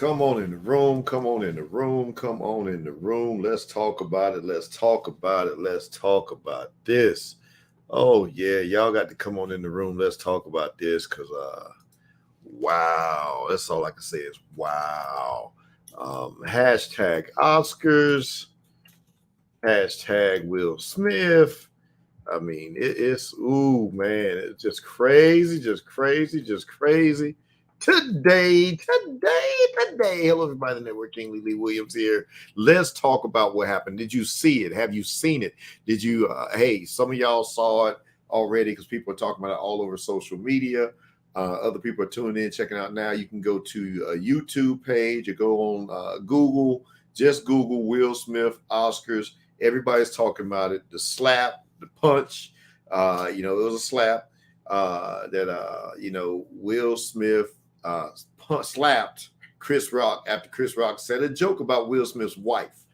Come on in the room. Come on in the room. Come on in the room. Let's talk about it. Let's talk about it. Let's talk about this. Oh yeah, y'all got to come on in the room. Let's talk about this because wow, that's all I can say is wow. Hashtag Oscars. Hashtag Will Smith. I mean, it's ooh man, it's just crazy, just crazy, just crazy. Today. Hello, everybody. The Network King Lee Williams here. Let's talk about what happened. Did you see it? Have you seen it? Did you? Hey, some of y'all saw it already because people are talking about it all over social media. Other people are tuning in, checking out now. You can go to a YouTube page or go on Google. Just Google Will Smith Oscars. Everybody's talking about it. The slap, the punch. It was a slap that Will Smith slapped Chris Rock after Chris Rock said a joke about Will Smith's wife.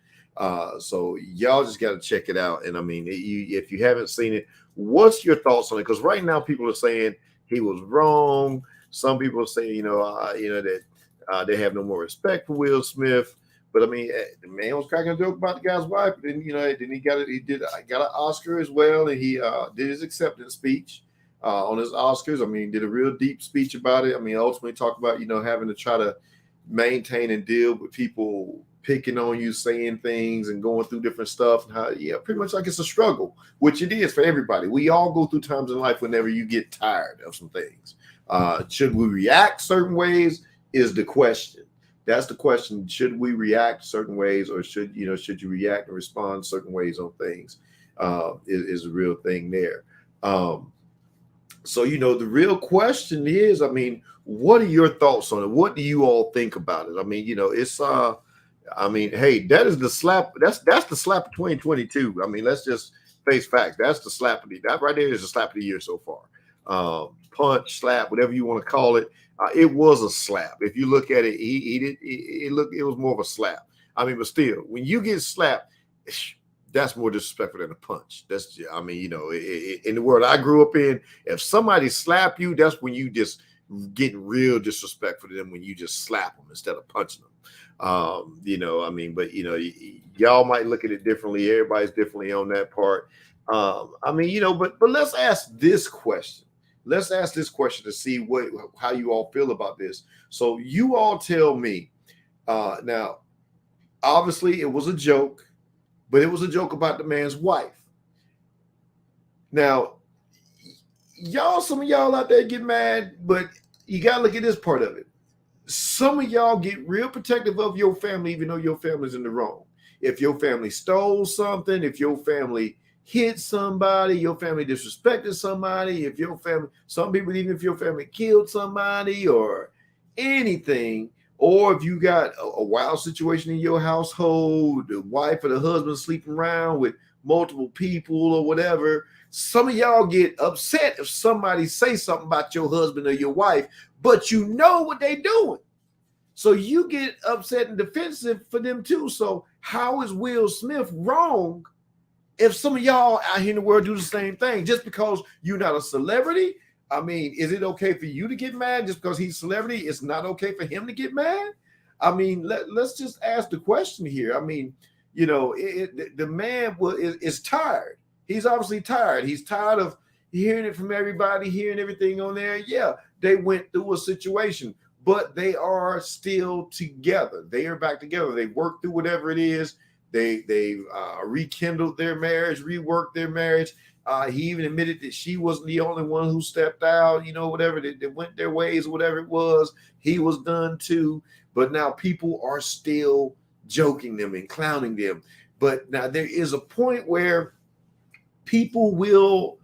So y'all just got to check it out. And I mean, if you haven't seen it, what's your thoughts on it? Because right now people are saying he was wrong. Some people are saying, that they have no more respect for Will Smith. But I mean, the man was cracking a joke about the guy's wife. Then he got it. He got an Oscar as well, and he did his acceptance speech on his Oscars. I mean, did a real deep speech about it. I mean, ultimately talked about having to try to maintain and deal with people picking on you, saying things, and going through different stuff. And how pretty much like it's a struggle, which it is for everybody. We all go through times in life whenever you get tired of some things. Should we react certain ways? Is the question. That's the question. Should we react certain ways, or should you react and respond certain ways on things? Is a real thing there. So the real question is, I mean, what are your thoughts on it? What do you all think about it? I mean, it's hey, that is the slap. That's the slap of 2022. I mean, let's just face facts. That's the slap of that right there is the slap of the year so far. Punch, slap, whatever you want to call it. It was a slap. If you look at it, it was more of a slap. I mean, but still, when you get slapped, that's more disrespectful than a punch. That's, I mean, in the world I grew up in, if somebody slap you, that's when you just getting real disrespectful to them, when you just slap them instead of punching them. I mean, but y'all might look at it differently. Everybody's differently on that part. I mean, but let's ask this question. Let's ask this question to see how you all feel about this. So you all tell me. Now, obviously, it was a joke, but it was a joke about the man's wife. Now, some of y'all out there get mad, but you got to look at this part of it. Some of y'all get real protective of your family, even though your family's in the wrong. If your family stole something, if your family hit somebody, your family disrespected somebody, some people, even if your family killed somebody or anything, or if you got a wild situation in your household, the wife or the husband sleeping around with multiple people or whatever, some of y'all get upset if somebody say something about your husband or your wife, but you know what they doing. So you get upset and defensive for them too. So how is Will Smith wrong if some of y'all out here in the world do the same thing? Just because you're not a celebrity, I mean, is it okay for you to get mad just because he's a celebrity? It's not okay for him to get mad? I mean, let's just ask the question here. I mean, the man is tired. He's obviously tired. He's tired of hearing it from everybody, hearing everything on there. Yeah, they went through a situation, but they are still together. They are back together. They worked through whatever it is. They rekindled their marriage, reworked their marriage. He even admitted that she wasn't the only one who stepped out, whatever, they went their ways, whatever it was. He was done too. But now people are still joking them and clowning them. But now there is a point where people will,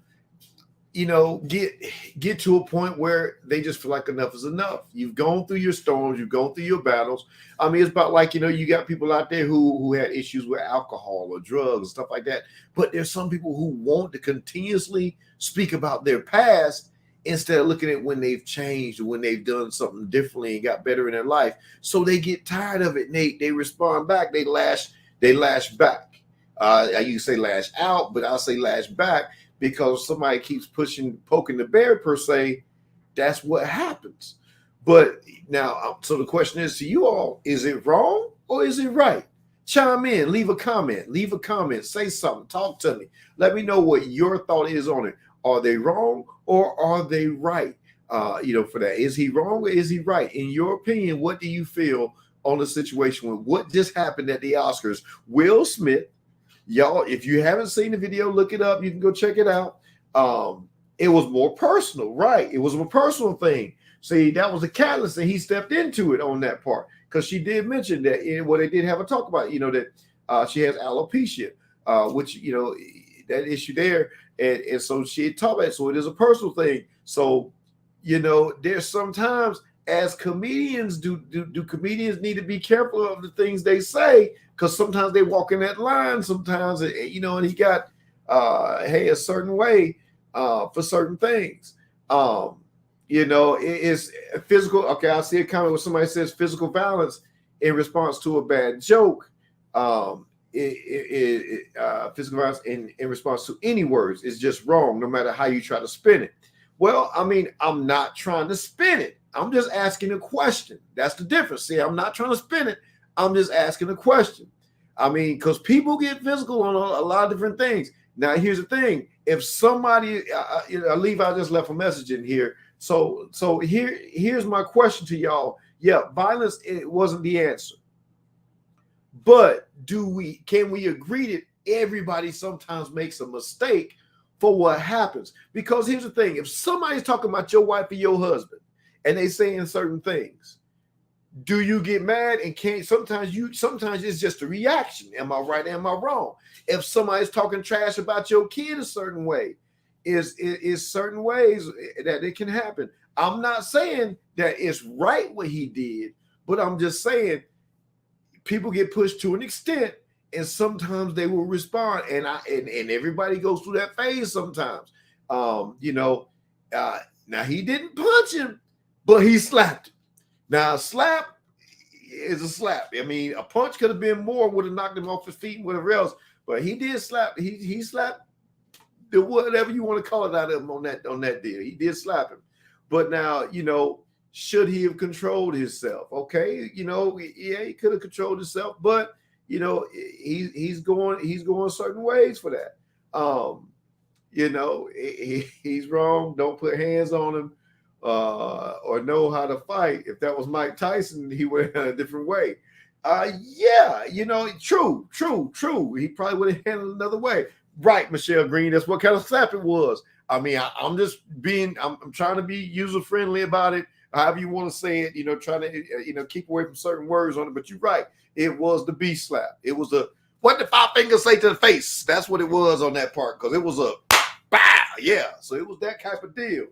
get to a point where they just feel like enough is enough. You've gone through your storms, you've gone through your battles. I mean, it's about like, you got people out there who had issues with alcohol or drugs and stuff like that. But there's some people who want to continuously speak about their past instead of looking at when they've changed or when they've done something differently and got better in their life. So they get tired of it and they respond back. They lash back. You say lash out, but I'll say lash back. Because somebody keeps poking the bear per se, that's what happens. But now, so the question is to you all: is it wrong or is it right? Chime in, leave a comment, say something, talk to me. Let me know what your thought is on it. Are they wrong or are they right? For that, is he wrong or is he right? In your opinion, what do you feel on the situation with what just happened at the Oscars? Will Smith, y'all, if you haven't seen the video, look it up. You can go check it out. It was more personal, right? It was a personal thing. See, that was a catalyst, and he stepped into it on that part because she did mention that. They did have a talk about, that she has alopecia, which that issue there, and so she had talked about it. So it is a personal thing. So there's sometimes as comedians, do comedians need to be careful of the things they say because sometimes they walk in that line. Sometimes and he got a certain way for certain things. It's physical. Okay, I see a comment where somebody says physical violence in response to a bad joke. Physical violence in response to any words is just wrong, no matter how you try to spin it. Well, I mean, I'm not trying to spin it. I'm just asking a question. That's the difference. See, I'm not trying to spin it. I'm just asking a question. I mean, because people get physical on a lot of different things. Now, here's the thing. If somebody, Levi just left a message in here. So here's my question to y'all. Yeah, violence, it wasn't the answer. But can we agree that everybody sometimes makes a mistake for what happens? Because here's the thing. If somebody's talking about your wife or your husband and they saying certain things, do you get mad and can't? Sometimes it's just a reaction. Am I right? Am I wrong? If somebody's talking trash about your kid a certain way, is certain ways that it can happen. I'm not saying that it's right what he did, but I'm just saying people get pushed to an extent, and sometimes they will respond. And everybody goes through that phase sometimes. Now he didn't punch him, but he slapped him. Now, a slap is a slap. I mean, a punch could have been more, would have knocked him off his feet and whatever else. But he did slap. He slapped the whatever you want to call it out of him on that deal. He did slap him. But now, should he have controlled himself? Okay, he could have controlled himself, but he's going certain ways for that. He's wrong. Don't put hands on him. Or know how to fight. If that was Mike Tyson, he would have a different way. True. He probably would have handled another way. Right, Michelle Green. That's what kind of slap it was. I mean, I'm trying to be user friendly about it. However you want to say it, trying to, keep away from certain words on it. But you're right. It was the B slap. It was what did five fingers say to the face? That's what it was on that part because it was a bow. Yeah. So it was that type of deal.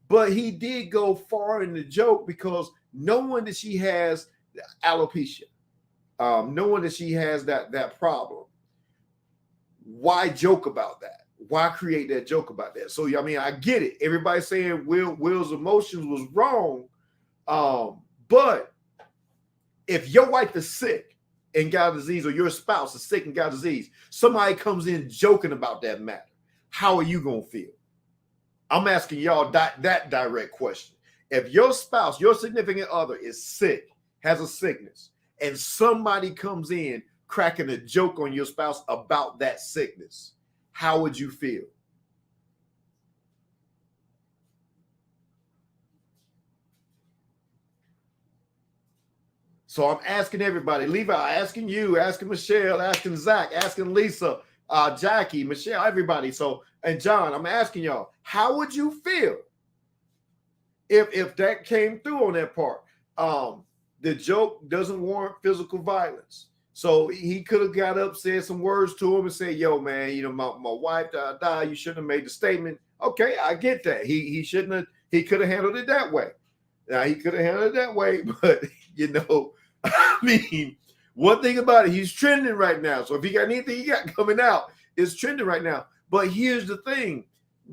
But he did go far in the joke because knowing that she has alopecia, knowing that she has that problem, why joke about that? Why create that joke about that? So, I mean, I get it. Everybody's saying Will's emotions was wrong. But if your wife is sick and got a disease or your spouse is sick and got a disease, somebody comes in joking about that matter, how are you going to feel? I'm asking y'all that direct question. If your spouse, your significant other is sick, has a sickness, and somebody comes in cracking a joke on your spouse about that sickness, how would you feel? So I'm asking everybody, Levi, asking you, asking Michelle, asking Zach, asking Lisa, Jackie, Michelle, everybody. So, and John, I'm asking y'all, how would you feel if that came through on that part? The joke doesn't warrant physical violence. So he could have got up, said some words to him and said, yo, man, my wife died. You shouldn't have made the statement. Okay, I get that. He shouldn't have, he could have handled it that way. Now he could have handled it that way, but I mean, one thing about it, he's trending right now. So if he got anything he got coming out, it's trending right now. But here's the thing.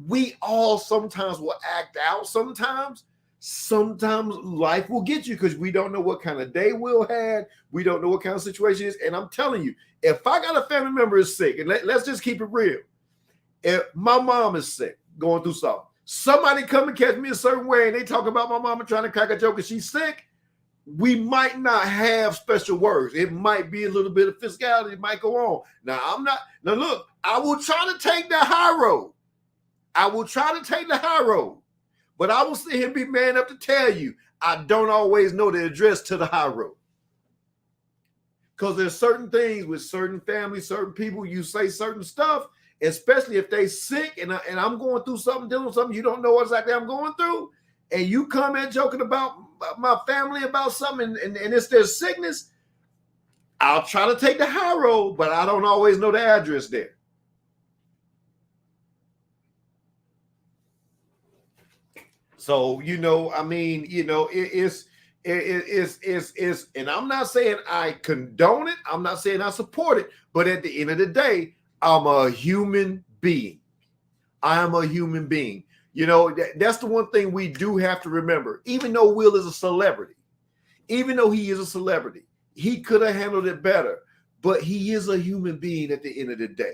We all sometimes will act out sometimes. Sometimes life will get you because we don't know what kind of day Will had. We don't know what kind of situation it is. And I'm telling you, if I got a family member is sick, and let's just keep it real. If my mom is sick, going through something, somebody come and catch me a certain way and they talk about my mama trying to crack a joke and she's sick, we might not have special words. It might be a little bit of physicality. It might go on. Now, look, I will try to take the high road. I will try to take the high road. But I will sit here and be man enough to tell you, I don't always know the address to the high road. Because there's certain things with certain families, certain people, you say certain stuff, especially if they sick and I'm going through something, dealing with something you don't know exactly I'm going through, and you come in joking about my family about something and it's their sickness, I'll try to take the high road, but I don't always know the address there. So, I mean, it's, and I'm not saying I condone it. I'm not saying I support it, but at the end of the day, I'm a human being. I am a human being. That's the one thing we do have to remember. Even though Will is a celebrity, he could have handled it better, but he is a human being at the end of the day.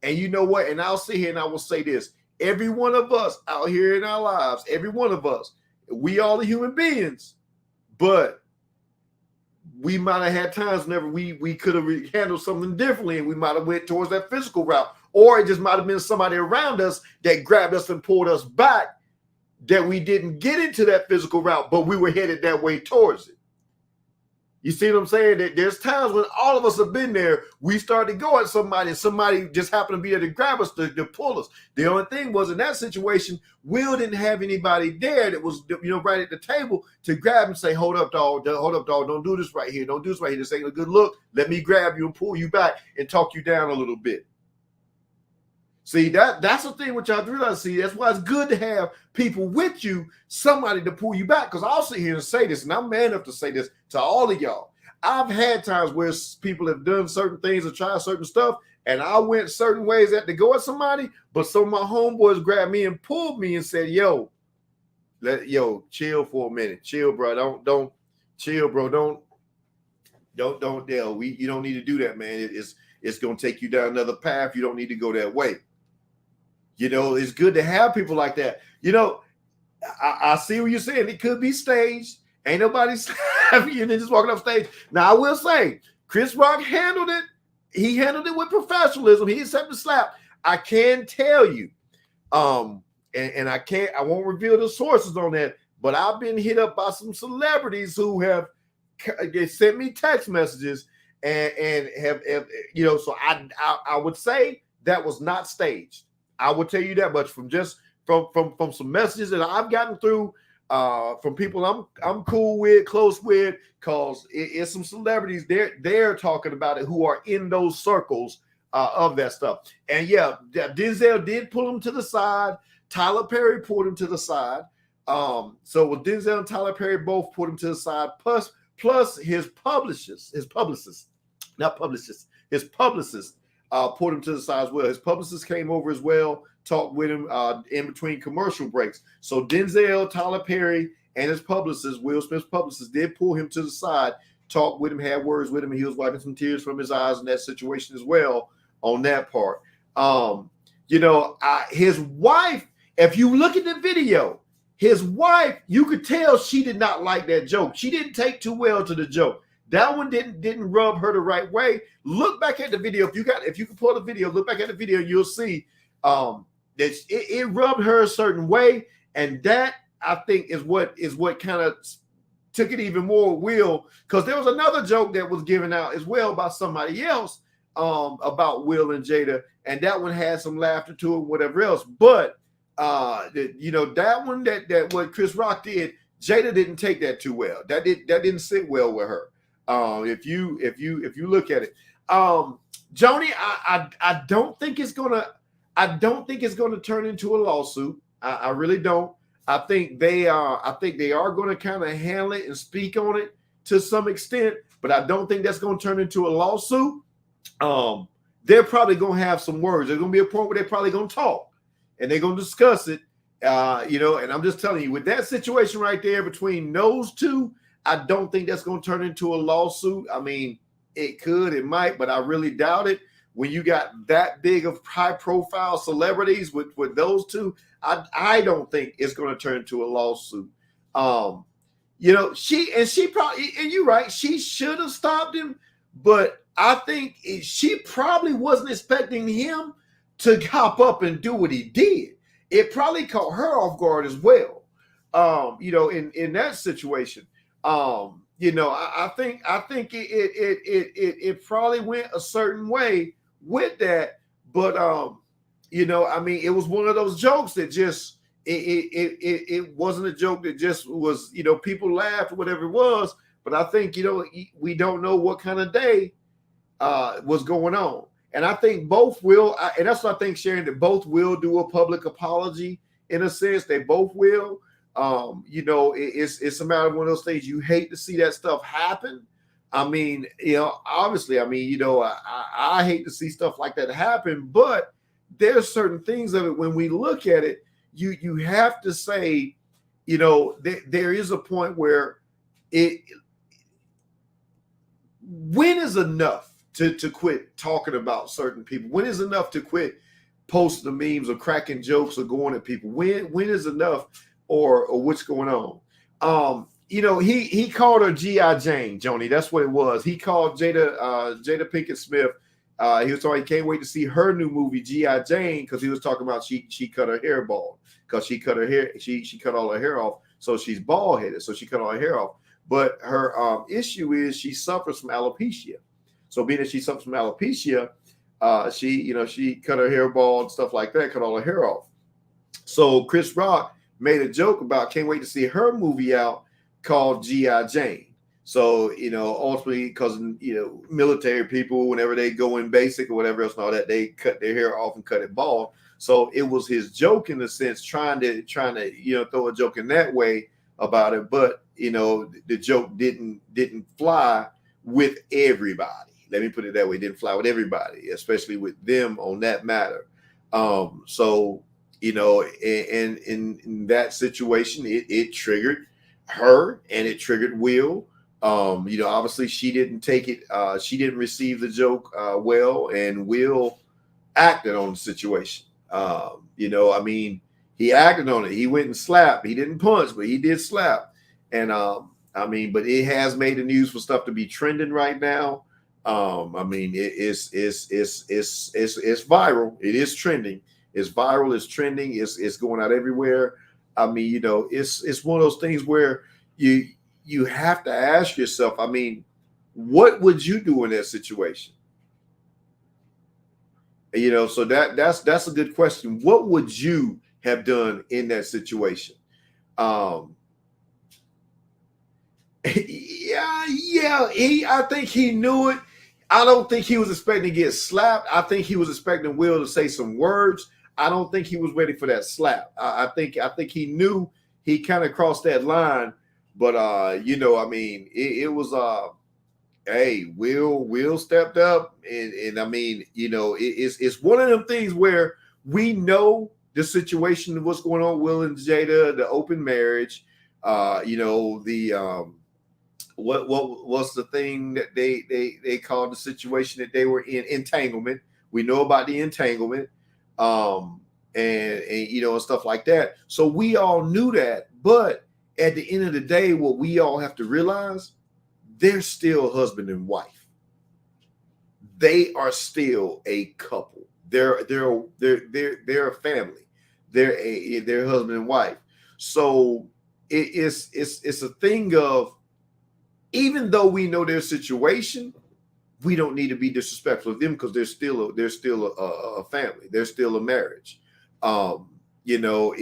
And you know what? And I'll sit here and I will say this. Every one of us out here in our lives, every one of us, we all are human beings, but we might have had times whenever we could have handled something differently and we might have went towards that physical route, or it just might have been somebody around us that grabbed us and pulled us back, that we didn't get into that physical route, but we were headed that way towards it. You see what I'm saying? That there's times when all of us have been there. We started to go at somebody and somebody just happened to be there to grab us, to pull us. The only thing was in that situation, Will didn't have anybody there that was, right at the table to grab and say, hold up, dog. Don't do this right here. Don't do this right here. This ain't a good look. Let me grab you and pull you back and talk you down a little bit. See, that's the thing which I realize. See, that's why it's good to have people with you, somebody to pull you back. Because I'll sit here and say this, and I'm man enough to say this to all of y'all. I've had times where people have done certain things or tried certain stuff, and I went certain ways to go at somebody, but some of my homeboys grabbed me and pulled me and said, yo, chill for a minute. Chill, bro. Don't chill, bro. Don't, you don't need to do that, man. It's going to take you down another path. You don't need to go that way. It's good to have people like that. I see what you're saying. It could be staged. Ain't nobody slapping you and just walking up stage. Now, I will say, Chris Rock handled it. He handled it with professionalism. He accepted the slap. I can tell you, and I won't reveal the sources on that, but I've been hit up by some celebrities who they sent me text messages and have so I would say that was not staged. I will tell you that much from some messages that I've gotten through from people I'm cool with, close with, cause it's some celebrities they're talking about it who are in those circles of that stuff. And yeah, Denzel did pull him to the side. Tyler Perry pulled him to the side. So with Denzel and Tyler Perry both pulled him to the side. Plus his publicists pulled him to the side as well. His publicist came over as well, talked with him in between commercial breaks. So Denzel, Tyler Perry, and his publicist, Will Smith's publicist, did pull him to the side, talked with him, had words with him, and he was wiping some tears from his eyes in that situation as well on that part. His wife, if you look at the video, his wife, you could tell she did not like that joke. She didn't take too well to the joke. That one didn't rub her the right way. Look back at the video. If you can pull the video, look back at the video, you'll see that it rubbed her a certain way, and that I think is what kind of took it even more Will, because there was another joke that was given out as well by somebody else about Will and Jada, and that one had some laughter to it, whatever else. But that one that what Chris Rock did, Jada didn't take that too well. That didn't sit well with her. If you look at it, Joni, I don't think it's gonna turn into a lawsuit. I really don't. I think they are going to kind of handle it and speak on it to some extent, but I don't think that's going to turn into a lawsuit. They're probably going to have some words. There's going to be a point where they're probably going to talk and they're going to discuss it. And I'm just telling you, with that situation right there between those two, I don't think that's going to turn into a lawsuit. I mean, it could, it might, but I really doubt it. when you got that big of high profile celebrities with those two, I don't think it's going to turn into a lawsuit. She probably, and you're right, she should have stopped him, but I think she probably wasn't expecting him to hop up and do what he did. It probably caught her off guard as well. In that situation. I think it probably went a certain way with that, but it was one of those jokes that just it wasn't a joke that just was, people laughed, whatever it was. But I think, we don't know what kind of day was going on. And I think both will, and that's what I think, Sharon, that both will do a public apology in a sense. They both will. It's a matter of one of those things. You hate to see that stuff happen. I mean, obviously, I hate to see stuff like that happen, but there's certain things of it when we look at it, you have to say, there is a point where when is enough to quit talking about certain people? When is enough to quit posting the memes or cracking jokes or going at people? When is enough, or what's going on? He called her G.I. Jane, Joni. That's what it was. He called Jada Pinkett Smith. He was talking, he can't wait to see her new movie, G.I. Jane, because he was talking about she cut her hair bald because she cut her hair, she cut all her hair off. So she's bald headed. So she cut all her hair off. But her issue is she suffers from alopecia. So being that she suffers from alopecia, she cut her hair bald, stuff like that, cut all her hair off. So Chris Rock made a joke about can't wait to see her movie out called G.I. Jane. So, ultimately, because, military people, whenever they go in basic or whatever else and all that, they cut their hair off and cut it bald. So it was his joke in a sense, trying to throw a joke in that way about it. But, the joke didn't fly with everybody. Let me put it that way. It didn't fly with everybody, especially with them on that matter. So, and in that situation, it triggered her and it triggered Will. Obviously she didn't take it. She didn't receive the joke well, and Will acted on the situation. He acted on it. He went and slapped. He didn't punch, but he did slap. And but it has made the news for stuff to be trending right now. It's viral. It is trending. It's viral. It's trending. It's going out everywhere. It's one of those things where you have to ask yourself, what would you do in that situation? So that's a good question. What would you have done in that situation? I think he knew it. I don't think he was expecting to get slapped. I think he was expecting Will to say some words. I don't think he was ready for that slap. I think he knew he kind of crossed that line. But it was Will stepped up, and it's one of them things where we know the situation of what's going on, Will and Jada, the open marriage, what was the thing that they called the situation that they were in, entanglement. We know about the entanglement, and stuff like that. So we all knew that, but at the end of the day, what we all have to realize, they're still husband and wife. They are still a couple. They're a family. They're husband and wife. So it's a thing of, even though we know their situation, we don't need to be disrespectful of them because they're still a family. They're still a marriage. It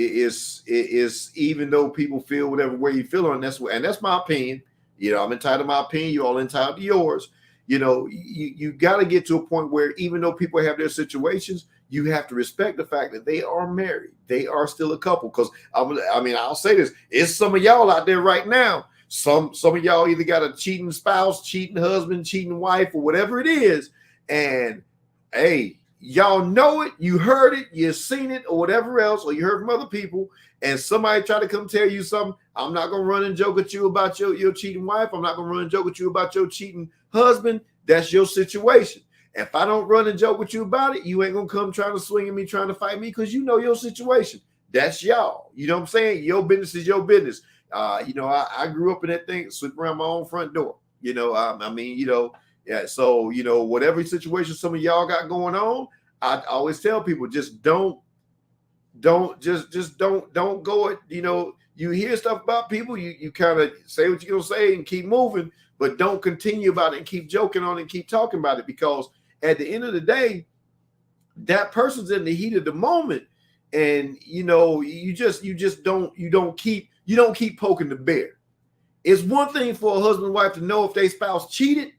is even though people feel whatever way you feel on, that's my opinion. I'm entitled to my opinion. You all entitled to yours. You got to get to a point where even though people have their situations, you have to respect the fact that they are married. They are still a couple. Because I'll say this: it's some of y'all out there right now. Some of y'all either got a cheating spouse, cheating husband, cheating wife, or whatever it is, and hey, y'all know it, you heard it, you've seen it, or whatever else, or you heard from other people, and somebody try to come tell you something. I'm not gonna run and joke at you about your cheating wife. I'm not gonna run and joke at you about your cheating husband. That's your situation. If I don't run and joke with you about it, you ain't gonna come trying to swing at me, trying to fight me, because you know your situation. That's y'all. You know what I'm saying? Your business is your business. I grew up in that thing, sweep around my own front door. Yeah. So whatever situation some of y'all got going on, I always tell people, just don't go it. You hear stuff about people, you kind of say what you're gonna say and keep moving, but don't continue about it and keep joking on it and keep talking about it, because at the end of the day, that person's in the heat of the moment, and you don't keep poking the bear. It's one thing for a husband and wife to know if their spouse cheated,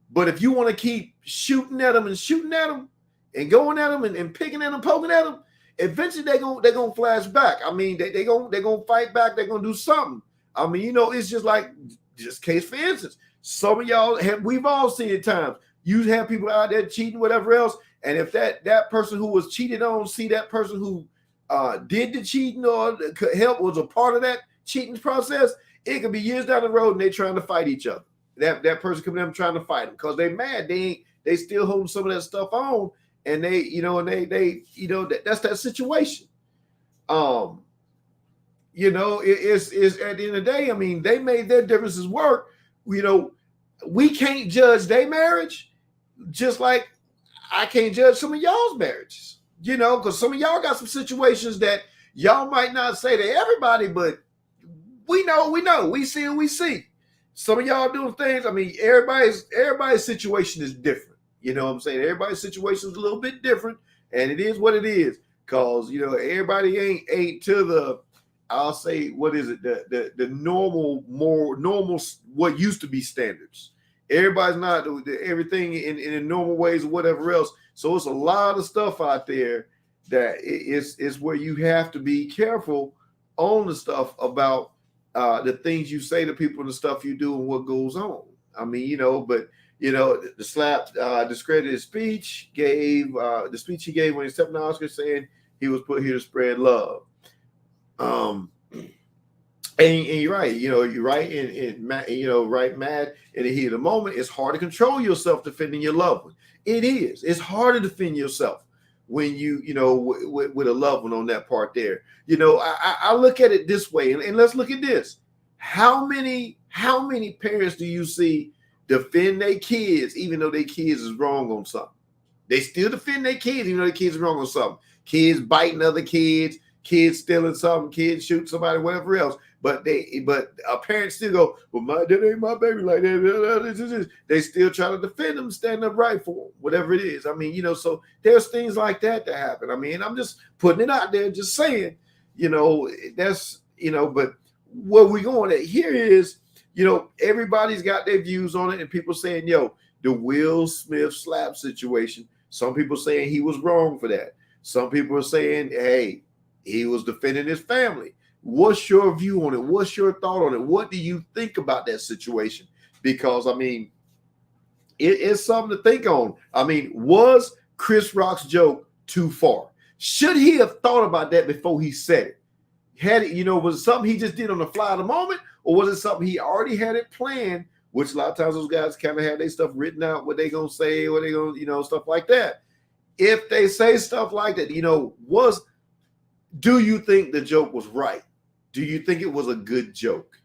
but if you want to keep shooting at them and going at them and picking at them, poking at them, eventually they're gonna flash back. I mean, they're gonna fight back. They're gonna do something. I mean, it's just like, just case for instance, some of y'all we've all seen it times. You have people out there cheating, whatever else, and if that person who was cheated on see that person who did the cheating or could help, was a part of that cheating process, it could be years down the road and they're trying to fight each other. That person coming up trying to fight them because they mad. They still holding some of that stuff on. And that's that situation. It's at the end of the day, I mean, they made their differences work. We can't judge their marriage, just like I can't judge some of y'all's marriages, because some of y'all got some situations that y'all might not say to everybody, but we know, we see. Some of y'all doing things. I mean, everybody's situation is different. You know what I'm saying? Everybody's situation is a little bit different, and it is what it is. Cause everybody ain't to the, I'll say, what is it? The more normal what used to be standards. Everybody's not everything in normal ways or whatever else. So it's a lot of stuff out there that it's where you have to be careful on the stuff about the things you say to people and the stuff you do and what goes on. I mean, but. The slap discredited speech the speech he gave when he accepted the Oscar, saying he was put here to spread love. And you're right. You're right. Right, mad in the heat of the moment. It's hard to control yourself defending your loved one. It is. It's hard to defend yourself when with a loved one on that part there. I look at it this way, and let's look at this. How many parents do you see defend their kids even though their kids is wrong on something? They still defend their kids even though their kids is wrong on something. Kids biting other kids stealing something, kids shooting somebody, whatever else. But a parent still go, well, that ain't my baby like that. They still try to defend them, stand up right for them, whatever it is. I mean, so there's things like that happen. I mean, I'm just putting it out there, just saying, that's, but where we going at here is, everybody's got their views on it, and people saying, the Will Smith slap situation. Some people saying he was wrong for that. Some people are saying, hey, he was defending his family. What's your view on it? What's your thought on it? What do you think about that situation? Because, I mean, it's something to think on. I mean, was Chris Rock's joke too far? Should he have thought about that before he said it? Was it something he just did on the fly of the moment? Or was it something he already had it planned, which a lot of times those guys kind of have their stuff written out, what they going to say, what they going to, stuff like that. If they say stuff like that, do you think the joke was right? Do you think it was a good joke?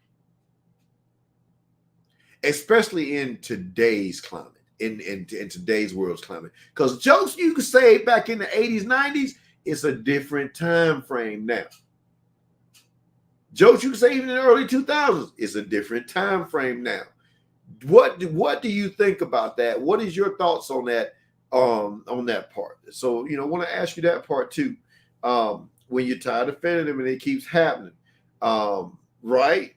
Especially in today's climate, in today's world's climate. Because jokes you could say back in the 80s, 90s, it's a different time frame now. Jokes you can say even in the early 2000s, it's a different time frame now. What do you think about that? What is your thoughts on that part? So, I want to ask you that part too. When you're tired of defending them and it keeps happening. Right.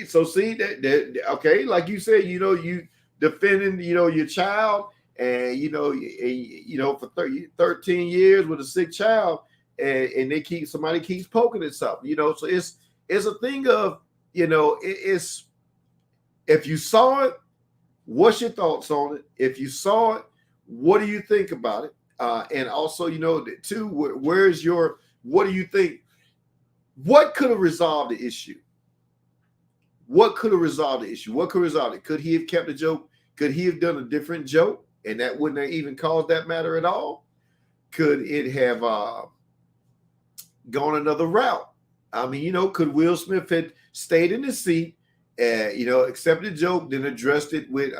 So see that okay, like you said, you defending, your child and for 13 years with a sick child. And somebody keeps poking at something, so it's a thing of, it's, if you saw it, what's your thoughts on it? If you saw it, what do you think about it? And also, too, what do you think? What could have resolved the issue? What could have resolved the issue? What could have resolved it? Could he have kept the joke Could he have done a different joke and that wouldn't have even caused that matter at all? Could it have gone another route? I mean, could Will Smith had stayed in his seat, accepted the joke, then addressed it with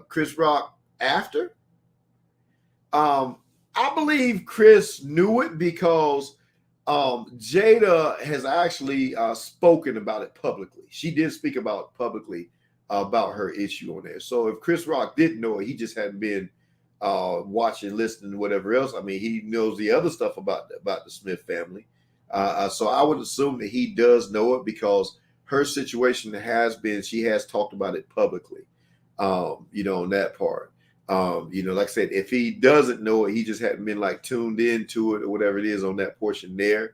Chris Rock after? I believe Chris knew it because Jada has actually spoken about it publicly. She did speak about it publicly about her issue on there. So if Chris Rock didn't know it, he just hadn't been watching, listening, whatever else. I mean, he knows the other stuff about the Smith family. So I would assume that he does know it because her situation has been, she has talked about it publicly, on that part. Like I said, if he doesn't know it, he just hadn't been like tuned into it or whatever it is on that portion there.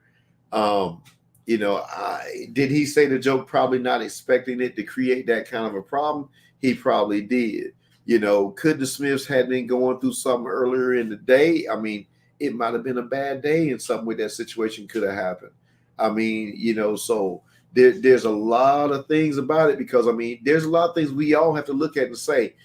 Did he say the joke probably not expecting it to create that kind of a problem? He probably did. Could the Smiths had been going through something earlier in the day? I mean, it might have been a bad day and something with that situation could have happened. I mean, so there's a lot of things about it because, I mean, there's a lot of things we all have to look at and say,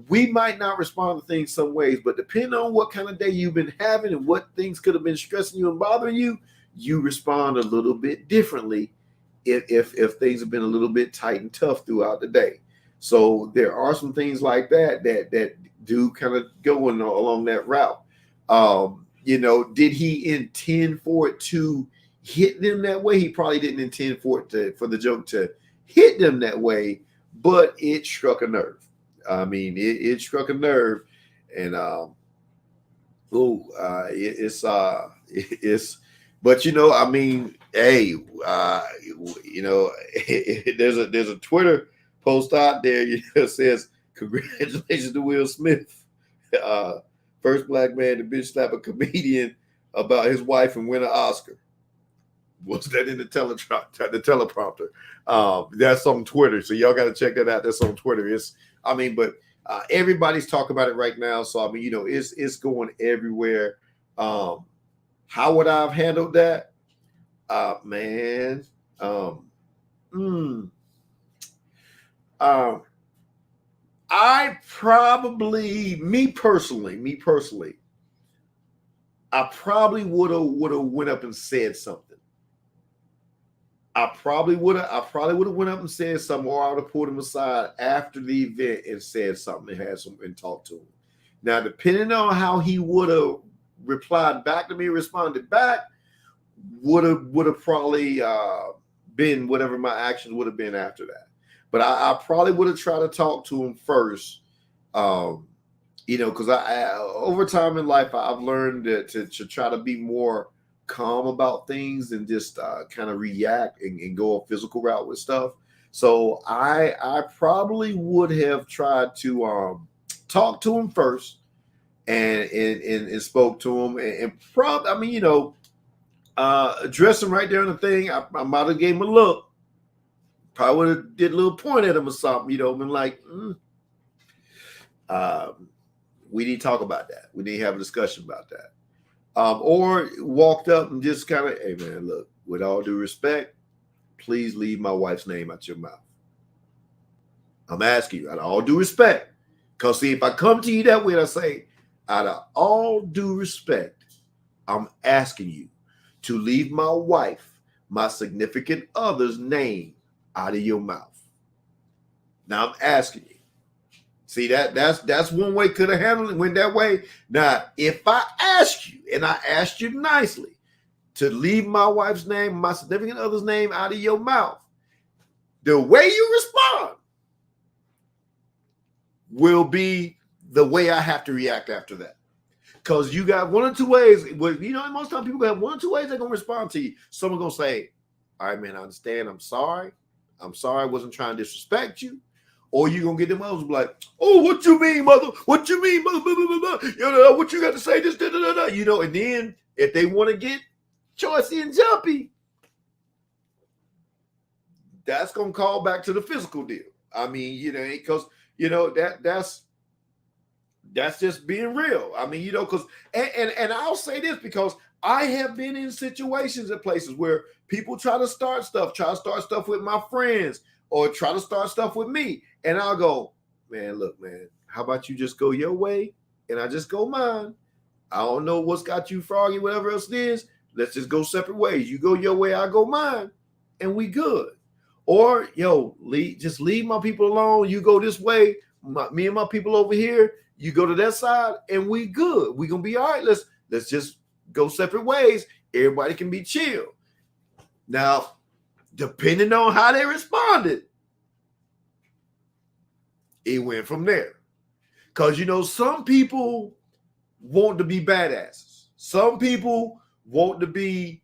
we might not respond to things some ways, but depending on what kind of day you've been having and what things could have been stressing you and bothering you, you respond a little bit differently if things have been a little bit tight and tough throughout the day. So there are some things like that do kind of go along that route. Did he intend for it to hit them that way? He probably didn't intend for the joke to hit them that way, but it struck a nerve. I mean, it struck a nerve, and it's. But I mean, hey, there's a Twitter post out there that says, "Congratulations to Will Smith, first black man to bitch slap a comedian about his wife and win an Oscar." Was that in the teleprompter? That's on Twitter, so y'all got to check that out. That's on Twitter. But everybody's talking about it right now. So I mean, it's going everywhere. How would I have handled that? Man. I probably, me personally, I probably would have went up and said something. I probably would have went up and said something, or I would have pulled him aside after the event and said something and talked to him. Now, depending on how he would have replied back to me, responded back, would have probably been whatever my actions would have been after that. But I probably would have tried to talk to him first, because I over time in life I've learned to try to be more calm about things and just kind of react and go a physical route with stuff. So I probably would have tried to talk to him first and spoke to him and probably, I mean, address him right there on the thing. I might have gave him a look. Probably would have did a little point at him or something, been like, we need to talk about that. We need to have a discussion about that. Or walked up and just kind of, hey man, look, with all due respect, please leave my wife's name out your mouth. I'm asking you, out of all due respect. Because see, if I come to you that way and I say, out of all due respect, I'm asking you to leave my wife, my significant other's name out of your mouth. Now I'm asking you. See, that's one way could have handled it, went that way. Now, if I ask you, and I asked you nicely, to leave my wife's name, my significant other's name out of your mouth, the way you respond will be the way I have to react after that. Because you got one or two ways. Most times people have one or two ways they're going to respond to you. Someone's going to say, all right, man, I understand. I'm sorry. I wasn't trying to disrespect you. Or you're going to get them others like, oh, what you mean, mother? What you mean, mother? Blah, blah, blah, blah. What you got to say? This, da, da, da, da. And then if they want to get choicy and jumpy, that's going to call back to the physical deal. I mean, because, that's just being real. I mean, because, and I'll say this because I have been in situations and places where people try to start stuff with my friends or try to start stuff with me. And I'll go, man, look, man, how about you just go your way and I just go mine? I don't know what's got you froggy, whatever else it is. Let's just go separate ways. You go your way, I go mine, and we good. Or just leave my people alone. You go this way, me and my people over here. You go to that side, and we good. We gonna be all right. Let's just go separate ways. Everybody can be chill. Now, depending on how they responded, it went from there. Because some people want to be badasses. Some people want to be,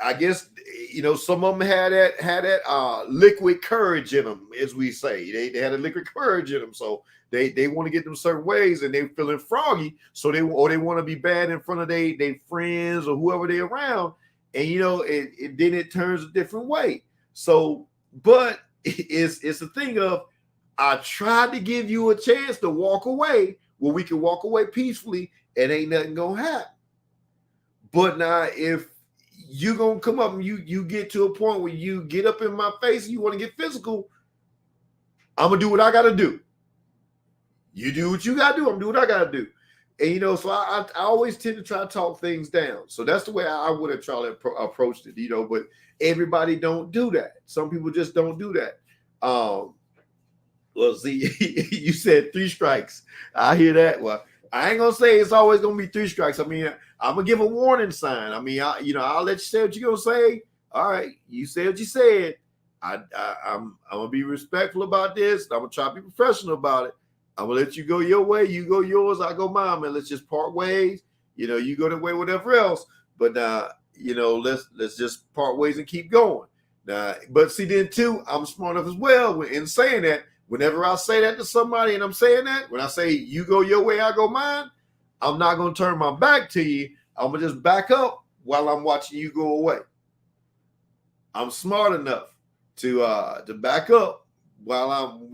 I guess, some of them had that liquid courage in them, as we say. They had a liquid courage in them, so they want to get them certain ways, and they feeling froggy, so they want to be bad in front of their friends or whoever they're around, and then it turns a different way. So, but it's a thing of, I tried to give you a chance to walk away where we can walk away peacefully and ain't nothing gonna happen. But now if you gonna come up and you get to a point where you get up in my face and you want to get physical, I'm gonna do what I gotta do. You do what you gotta do, I'm gonna do what I gotta do. And so I always tend to try to talk things down. So that's the way I would have tried to approach it, but everybody don't do that. Some people just don't do that. Well, see, you said 3 strikes. I hear that. Well, I ain't gonna say it's always gonna be 3 strikes. I mean, I'm gonna give a warning sign. I mean, I'll let you say what you're gonna say. All right, you said what you said. I'm gonna be respectful about this. I'm gonna try to be professional about it. I'm gonna let you go your way, you go yours, I go mine, man. Let's just part ways. You go that way, whatever else. But let's just part ways and keep going. Now, but see, then too, I'm smart enough as well in saying that. Whenever I say that to somebody and I'm saying that, when I say you go your way, I go mine, I'm not going to turn my back to you. I'm going to just back up while I'm watching you go away. I'm smart enough to back up while I'm,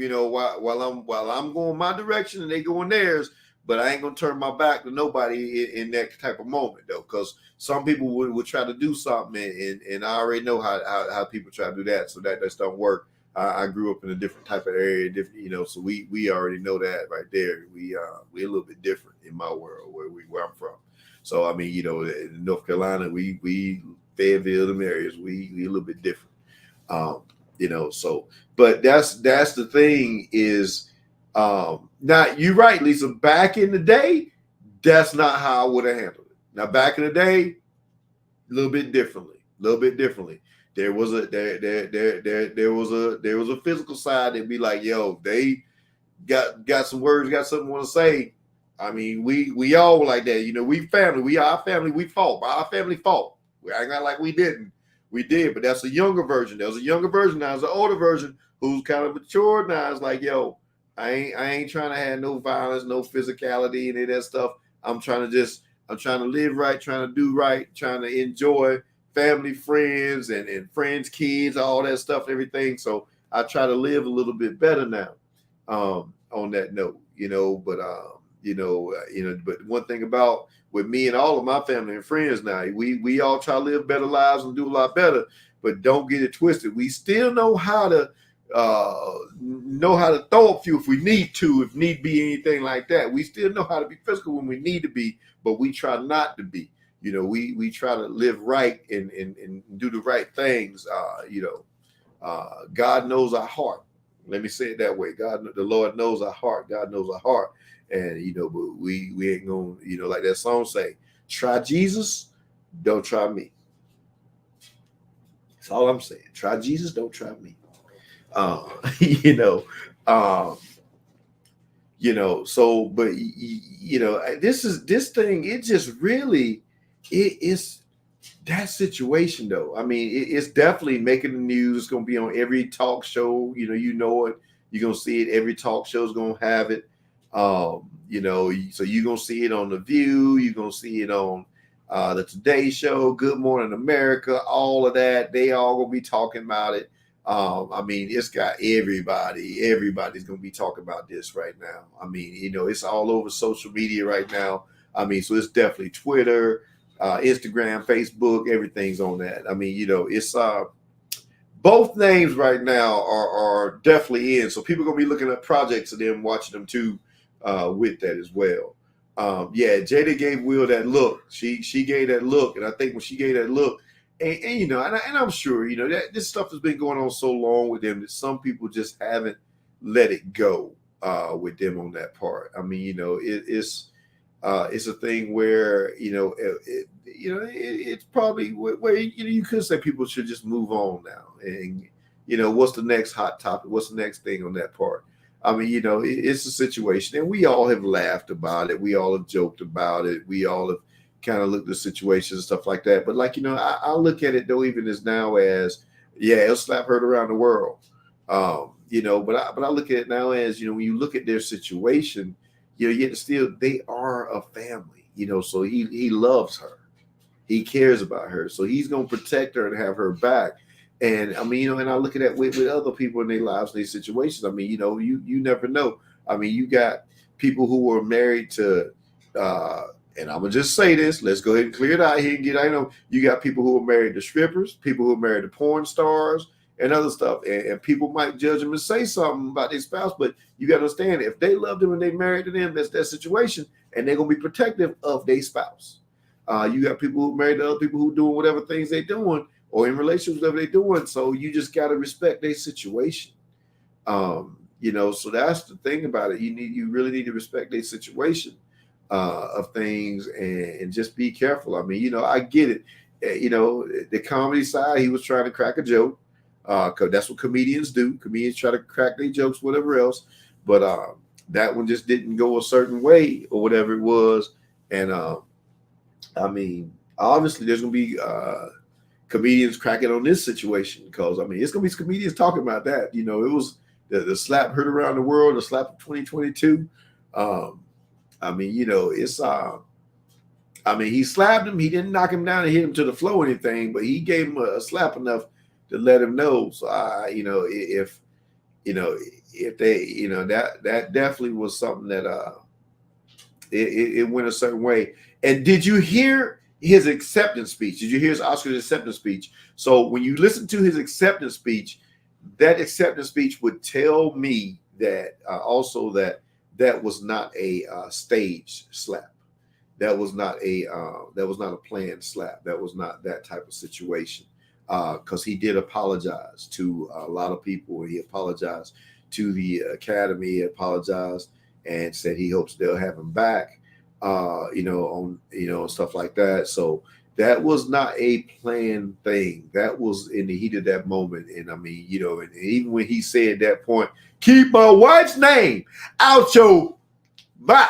while I'm going my direction and they going theirs, but I ain't going to turn my back to nobody in that type of moment, though, because some people would try to do something, and I already know how people try to do that, so that just don't work. I grew up in a different type of area, different, so we already know that right there. We're a little bit different in my world where I'm from. So I mean, in North Carolina, we Fayetteville, them areas, we a little bit different. So but that's the thing is, now you're right, Lisa. Back in the day, that's not how I would have handled it. Now back in the day, a little bit differently. There was a physical side that'd be like, yo, they got some words, got something want to say. I mean, we all were like that. We family, our family, we fought. Our family fought. We ain't got like we didn't. We did, but that's a younger version. There was a younger version. Now there's an older version who's kind of matured now. It's like, yo, I ain't trying to have no violence, no physicality, any of that stuff. I'm trying to live right, trying to do right, trying to enjoy family, friends, and friends, kids, all that stuff, everything. So I try to live a little bit better now. On that note, but one thing about with me and all of my family and friends now, we all try to live better lives and do a lot better, but don't get it twisted. We still know how to throw a few if we need to, if need be anything like that. We still know how to be physical when we need to be, but we try not to be. We try to live right and do the right things. God knows our heart. Let me say it that way. The Lord knows our heart. God knows our heart. And, but we ain't going to, like that song say, try Jesus, don't try me. That's all I'm saying. Try Jesus, don't try me. So, but, this thing, it just really, it's that situation though. I mean, it's definitely making the news. It's going to be on every talk show. It. You're going to see it. Every talk show is going to have it. So you're going to see it on The View. You're going to see it on the Today Show, Good Morning America, all of that. They all going to be talking about it. I mean, it's got everybody's going to be talking about this right now. I mean, it's all over social media right now. I mean, so it's definitely Twitter, Instagram, Facebook, everything's on that. I mean, it's both names right now are definitely in. So people are gonna be looking at projects of them, watching them too, with that as well. Yeah, Jada gave Will that look. She gave that look, and I think when she gave that look, and you know, and I'm sure you know that this stuff has been going on so long with them that some people just haven't let it go with them on that part. I mean, you know, it's a thing where you know it's probably where you know you could say people should just move on now, and you know what's the next hot topic, what's the next thing on that part. I mean, you know, it's a situation, and we all have laughed about it, we all have joked about it, we all have kind of looked at situations and stuff like that. But like you know, I look at it though even as now as yeah, it'll slap heard around the world. You know, but I look at it now as you know when you look at their situation, you know, yet still they are a family, you know, so he loves her. He cares about her. So he's gonna protect her and have her back. And I mean, you know, and I look at that with other people in their lives, in these situations. I mean, you know, you never know. I mean, you got people who were married to uh and I'm gonna just say this, let's go ahead and clear it out here and get I know you got people who are married to strippers, people who are married to porn stars and other stuff. And people might judge them and say something about their spouse, but you got to understand if they love them and they married to them, that's their situation, and they're gonna be protective of their spouse. You got people who married to other people who doing whatever things they're doing or in relationships whatever they're doing. So you just got to respect their situation. You know, so that's the thing about it. You really need to respect their situation of things and just be careful. I mean, you know, I get it. You know, the comedy side, he was trying to crack a joke. Cause that's what comedians do. Comedians try to crack their jokes, whatever else. But that one just didn't go a certain way or whatever it was. And I mean, obviously there's gonna be comedians cracking on this situation because I mean it's gonna be comedians talking about that. You know, it was the slap heard around the world, the slap of 2022. I mean, you know, it's I mean, he slapped him. He didn't knock him down and hit him to the floor or anything, but he gave him a slap enough to let him know. So you know, you know, if they, you know, that definitely was something that it went a certain way. And did you hear his acceptance speech? Did you hear his Oscars acceptance speech? So when you listen to his acceptance speech, that acceptance speech would tell me that also that was not a stage slap. That was not a planned slap. That was not that type of situation. Because he did apologize to a lot of people. He apologized to the Academy. He apologized and said he hopes they'll have him back. You know, on you know stuff like that. So that was not a planned thing. That was in the heat of that moment. And I mean, you know, and even when he said that point, keep my wife's name out your mouth.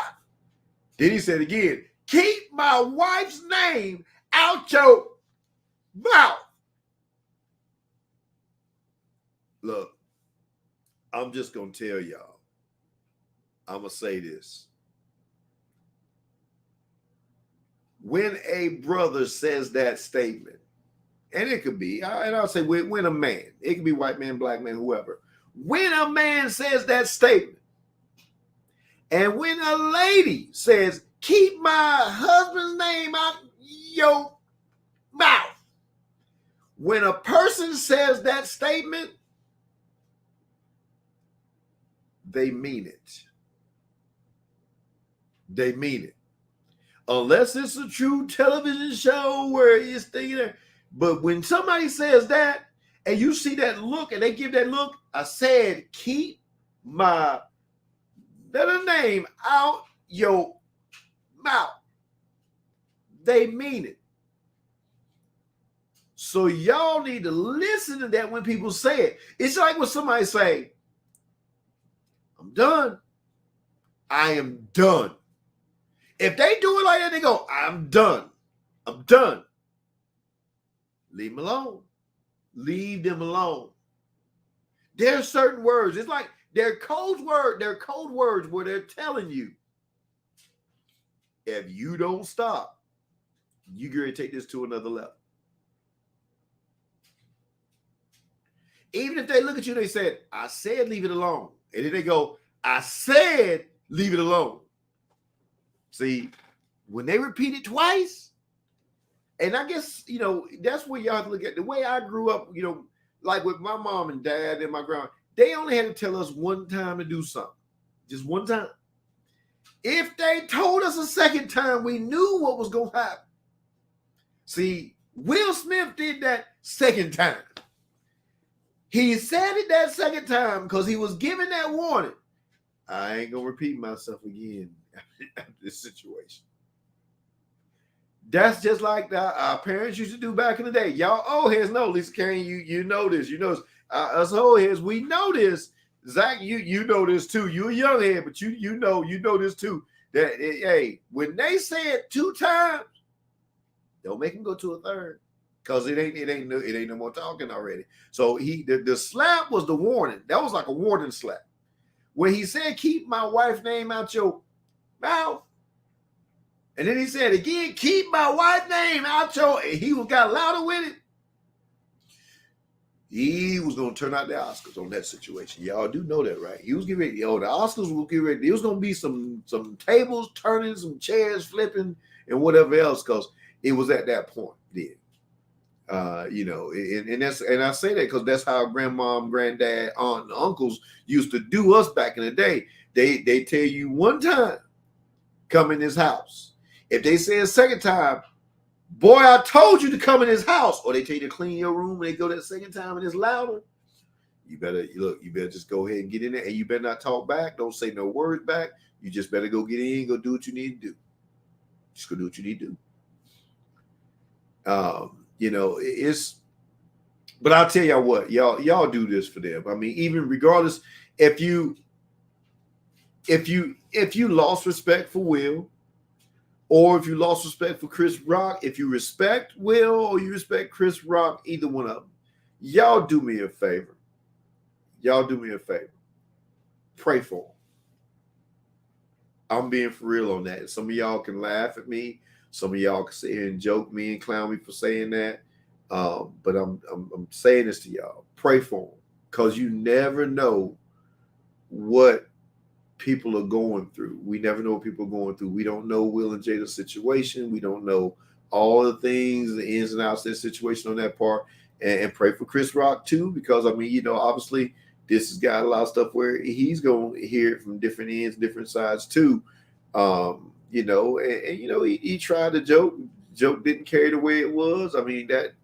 Then he said again, keep my wife's name out your mouth. Look, I'm just going to tell y'all, I'm going to say this. When a brother says that statement, and it could be, and I'll say when a man, it could be white man, black man, whoever. When a man says that statement, and when a lady says, keep my husband's name out your mouth. When a person says that statement, they mean it. They mean it. Unless it's a true television show where it's thinking there. But when somebody says that, and you see that look, and they give that look, I said, keep my better name out your mouth. They mean it. So y'all need to listen to that when people say it. It's like when somebody say, I'm done. I am done. If they do it like that, they go, I'm done. I'm done. Leave them alone. Leave them alone. There's certain words. It's like they're code words where they're telling you, if you don't stop, you're going to take this to another level. Even if they look at you, they said, I said leave it alone. And then they go, I said leave it alone. See, when they repeat it twice, and I guess, you know, that's where y'all have to look at the way I grew up, you know, like with my mom and dad and my grandma, they only had to tell us one time to do something, just one time. If they told us a second time, we knew what was going to happen. See, Will Smith did that second time. He said it that second time because he was given that warning. I ain't going to repeat myself again after this situation. That's just like our parents used to do back in the day. Y'all old heads know, Lisa Kane, you know this. You know this. Us old heads, we know this. Zach, you know this too. You're a young head, but you know this too. That hey, when they say it 2 times, don't make him go to a third, because it ain't no more talking already. So the slap was the warning. That was like a warning slap. When he said, "Keep my wife's name out your mouth," and then he said again, "Keep my wife's name out your," and he got louder with it. He was going to turn out the Oscars on that situation. Y'all do know that, right? He was getting ready. The Oscars will get ready. There was going to be some tables turning, some chairs flipping, and whatever else, because it was at that point then. And I say that because that's how grandmom, granddad, aunt, and uncles used to do us back in the day. They tell you one time, come in this house. If they say a second time, boy, I told you to come in his house, or they tell you to clean your room and they go that second time and it's louder. You better just go ahead and get in there, and you better not talk back. Don't say no words back. You just better go get in, go do what you need to do. Just go do what you need to do. But I'll tell y'all what, y'all do this for them. I mean, even regardless, if you lost respect for Will, or if you lost respect for Chris Rock, if you respect Will or you respect Chris Rock, either one of them, y'all do me a favor. Pray for them. I'm being for real on that. Some of y'all can laugh at me. Some of y'all can sit here and joke me and clown me for saying that. But I'm saying this to y'all. Pray for them, because you never know what people are going through. We never know what people are going through. We don't know Will and Jada's situation. We don't know all the things, the ins and outs of their situation on that part. And pray for Chris Rock too, because I mean, obviously this has got a lot of stuff where he's going to hear it from different ends, different sides too. He tried to joke didn't carry the way it was. I mean, that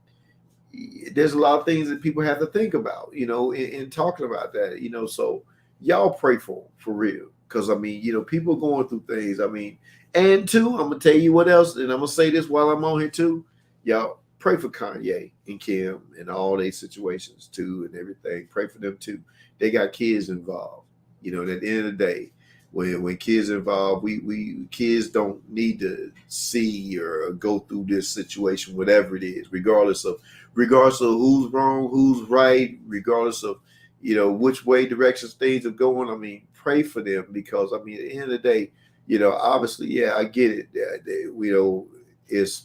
there's a lot of things that people have to think about, in talking about that, so y'all pray for him, for real. Because, I mean, people going through things. I mean, and too, I'm going to tell you what else, and I'm going to say this while I'm on here too. Y'all pray for Kanye and Kim and all their situations too and everything. Pray for them too. They got kids involved. At the end of the day, when kids involved, we kids don't need to see or go through this situation, whatever it is, regardless of who's wrong, who's right, regardless of which way directions things are going. I mean, pray for them, because I mean, at the end of the day, obviously, yeah, I get it. It's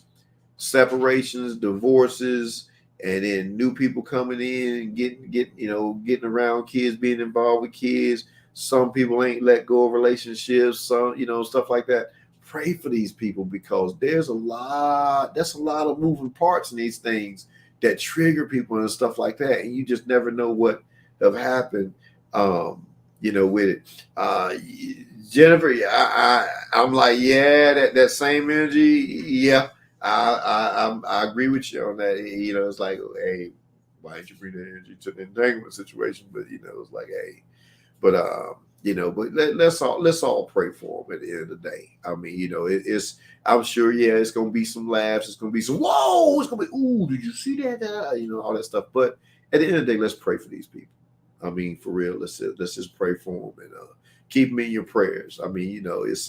separations, divorces, and then new people coming in and getting around kids, being involved with kids. Some people ain't let go of relationships, some, stuff like that. Pray for these people, because that's a lot of moving parts in these things that trigger people and stuff like that. And you just never know what have happened, with it. Jennifer, I'm like, yeah, that same energy. Yeah, I agree with you on that. It's like, hey, why didn't you bring that energy to the entanglement situation? But it's like, hey. But let's all pray for them at the end of the day. I mean, it's I'm sure, yeah, it's gonna be some laughs, it's gonna be some whoa, it's gonna be ooh, did you see that? All that stuff. But at the end of the day, let's pray for these people. I mean, for real, let's just pray for them and keep them in your prayers. I mean, it's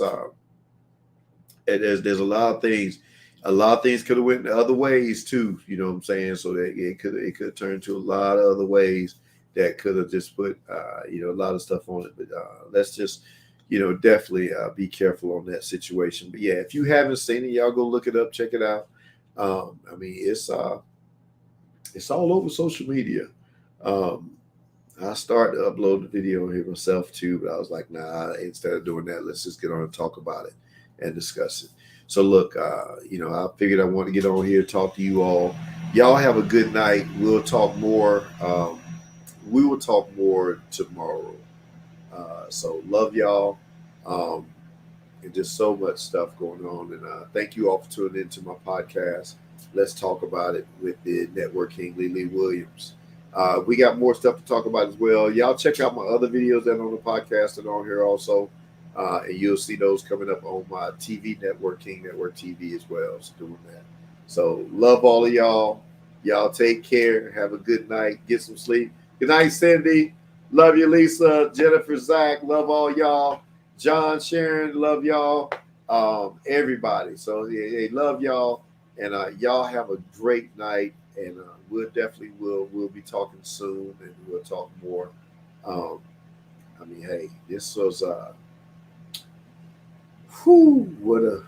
there's a lot of things. A lot of things could have went the other ways too. You know what I'm saying? So that it could turn to a lot of other ways that could have just put a lot of stuff on it. But let's just definitely be careful on that situation. But yeah, if you haven't seen it, y'all go look it up, check it out. I mean, it's all over social media. I started to upload the video here myself too, but I was like, nah, instead of doing that, let's just get on and talk about it and discuss it. So look, I figured I want to get on here, talk to you all. Y'all have a good night. We'll talk more. We will talk more tomorrow. So love y'all. Um, and just so much stuff going on. And thank you all for tuning into my podcast. Let's talk about it with the Network King Lee Williams. We got more stuff to talk about as well. Y'all check out my other videos that are on the podcast and on here also. And you'll see those coming up on my TV network, King Network TV as well. So doing that. So love all of y'all. Y'all take care. Have a good night. Get some sleep. Good night, Cindy. Love you, Lisa, Jennifer, Zach. Love all y'all. John, Sharon, love y'all. Everybody. So yeah, love y'all. And y'all have a great night. And we'll be talking soon, and we'll talk more. Um, I mean, hey, this was what a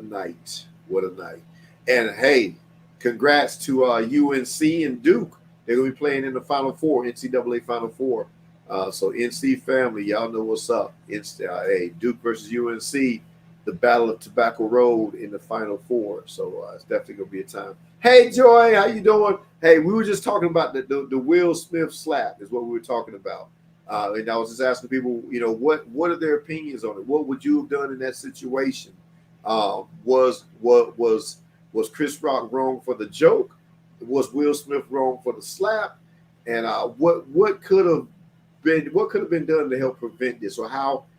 night. What a night. And hey, congrats to UNC and Duke. They're gonna be playing in the Final Four, NCAA Final Four. So NC family, y'all know what's up. It's hey, Duke versus UNC, the Battle of Tobacco Road in the Final Four. So it's definitely gonna be a time. Hey Joy, how you doing? Hey, we were just talking about the Will Smith slap is what we were talking about. And I was just asking people, what are their opinions on it? What would you have done in that situation? Was Chris Rock wrong for the joke? Was Will Smith wrong for the slap? And what could have been done to help prevent this, or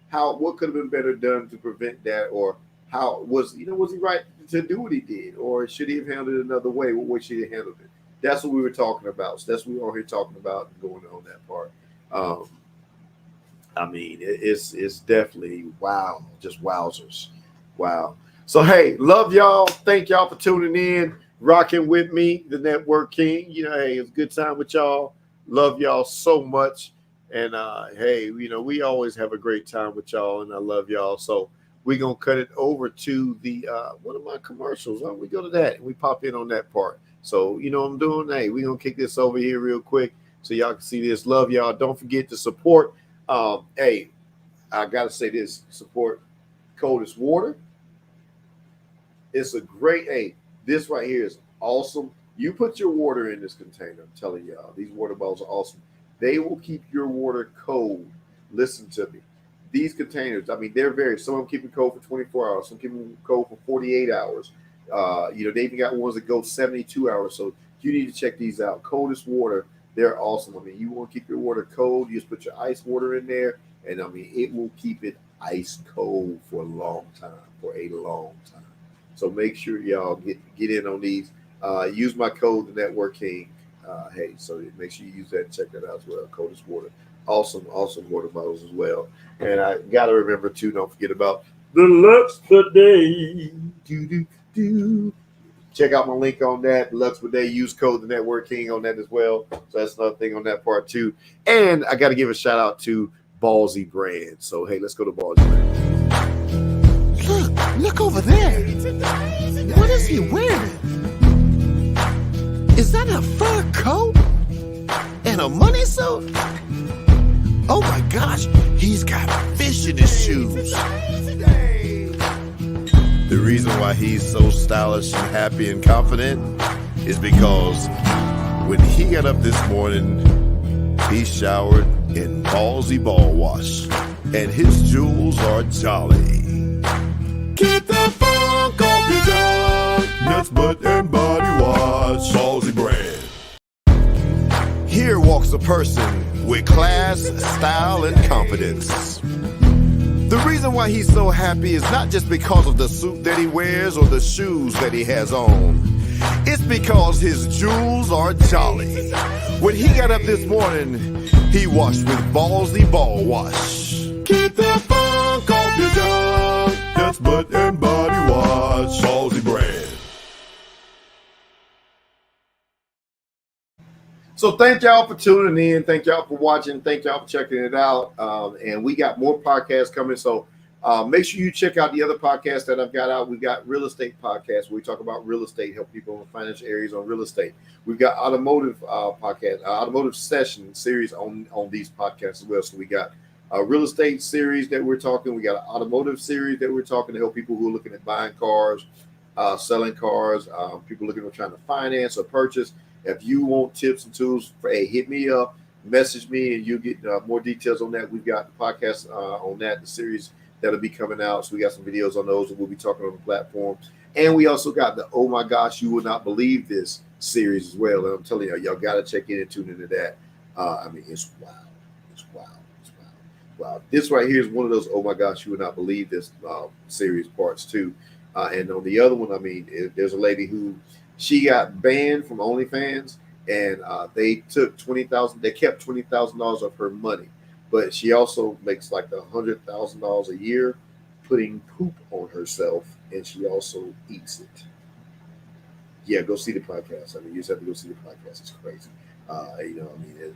what could have been better done to prevent that, or how was he right to do what he did, or should he have handled it another way? What way should he have handled it? That's what we were talking about. So that's what we were here talking about and going on that part. I mean, it's definitely wow, just wowzers, wow. So hey, love y'all. Thank y'all for tuning in, rocking with me, the Network King. Hey, it's a good time with y'all. Love y'all so much. And hey, we always have a great time with y'all, and I love y'all. So we're gonna cut it over to the one of my commercials. Why don't we go to that and we pop in on that part? So you know what I'm doing? Hey, we're gonna kick this over here real quick so y'all can see this. Love y'all. Don't forget to support. Hey, I gotta say this: support Coldest Water. It's a great. Hey, this right here is awesome. You put your water in this container. I'm telling y'all, these water bottles are awesome. They will keep your water cold. Listen to me. These containers, I mean, they're some of them keep it cold for 24 hours. Some keep it cold for 48 hours. They even got ones that go 72 hours. So you need to check these out. Coldest Water, they're awesome. I mean, you want to keep your water cold, you just put your ice water in there, and I mean, it will keep it ice cold for a long time, So make sure y'all get in on these. Use my code, the Network King. Hey, so make sure you use that and check that out as well. Coldest Water. Awesome water bottles as well. And I got to remember, too, don't forget about the Lux Per Day. Check out my link on that. Lux Per Day. Use code the Network King on that as well. So that's another thing on that part, too. And I got to give a shout out to Ballsy Brand. So, hey, let's go to Ballsy Brand. Look over there. What is he wearing? Is that a fur coat and a money suit? Oh my gosh, he's got fish in his shoes. The reason why he's so stylish and happy and confident is because when he got up this morning, he showered in Ballsy Ball Wash, and his jewels are jolly. Keep the funk off your job. Nuts, butt, and body wash. Ballsy Brand. Here walks a person with class, style, and confidence. The reason why he's so happy is not just because of the suit that he wears or the shoes that he has on. It's because his jewels are jolly. When he got up this morning, he washed with Ballsy Ball Wash. Keep the funk off your job. That's butt and body wash. Ballsy Brand. So thank y'all for tuning in. Thank y'all for watching. Thank y'all for checking it out. And we got more podcasts coming. So make sure you check out the other podcasts that I've got out. We've got real estate podcasts where we talk about real estate, help people in financial areas on real estate. We've got automotive podcast, automotive session series on these podcasts as well. So we got a real estate series that we're talking. We got an automotive series that we're talking to help people who are looking at buying cars, selling cars, people looking for trying to finance or purchase. If you want tips and tools, hit me up, message me, and you'll get more details on that. We've got the podcast on that, the series that'll be coming out. So we got some videos on those that we'll be talking on the platform. And we also got the Oh My Gosh, You Will Not Believe This series as well. And I'm telling y'all got to check in and tune into that. I mean, it's wild. It's wild. It's wild. Wow. This right here is one of those Oh My Gosh, You Will Not Believe This series parts too. And on the other one, I mean, there's a lady who she got banned from OnlyFans, and they took $20,000. They kept $20,000 of her money, but she also makes like $100,000 a year putting poop on herself, and she also eats it. Yeah, go see the podcast. I mean, you just have to go see the podcast. It's crazy.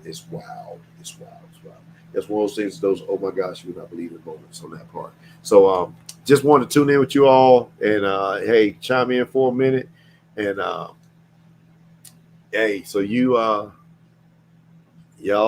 It's wild. It's wild. It's wild. That's one of those things. Those oh my gosh, you would not believe it moments on that part. So just wanted to tune in with you all, and hey, chime in for a minute, and hey, so y'all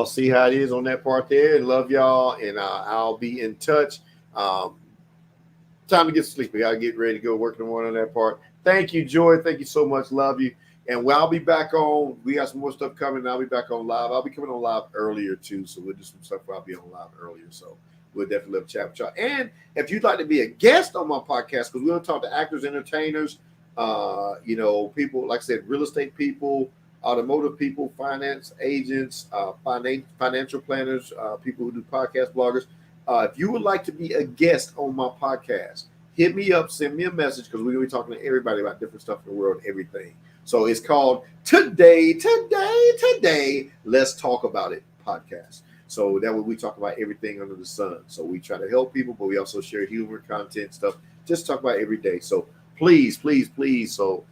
see how it is on that part there, and love y'all, and I'll be in touch. Time to get sleepy. I gotta get ready to go work in the morning on that part. Thank you, Joy. Thank you so much. Love you. And I'll be back on. We got some more stuff coming. I'll be back on live. I'll be coming on live earlier too. So we'll do some stuff where I'll be on live earlier. So we'll definitely love to chat with y'all. And if you'd like to be a guest on my podcast, because we're going to talk to actors, entertainers, people, like I said, real estate people, automotive people, finance agents, financial planners, people who do podcast bloggers. If you would like to be a guest on my podcast, hit me up, send me a message, because we're going to be talking to everybody about different stuff in the world, everything. So it's called Today, Let's Talk About It podcast. So that way we talk about everything under the sun. So we try to help people, but we also share humor, content, stuff, just talk about every day. So please. So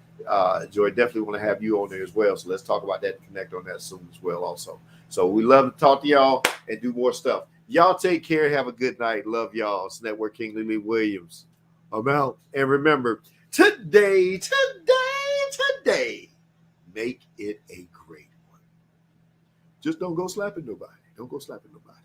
Joy, definitely want to have you on there as well. So let's talk about that and connect on that soon as well also. So we love to talk to y'all and do more stuff. Y'all take care. Have a good night. Love y'all. It's Network King Lily Williams. I'm out. And remember, today, make it a great one. Just don't go slapping nobody. Don't go slapping nobody.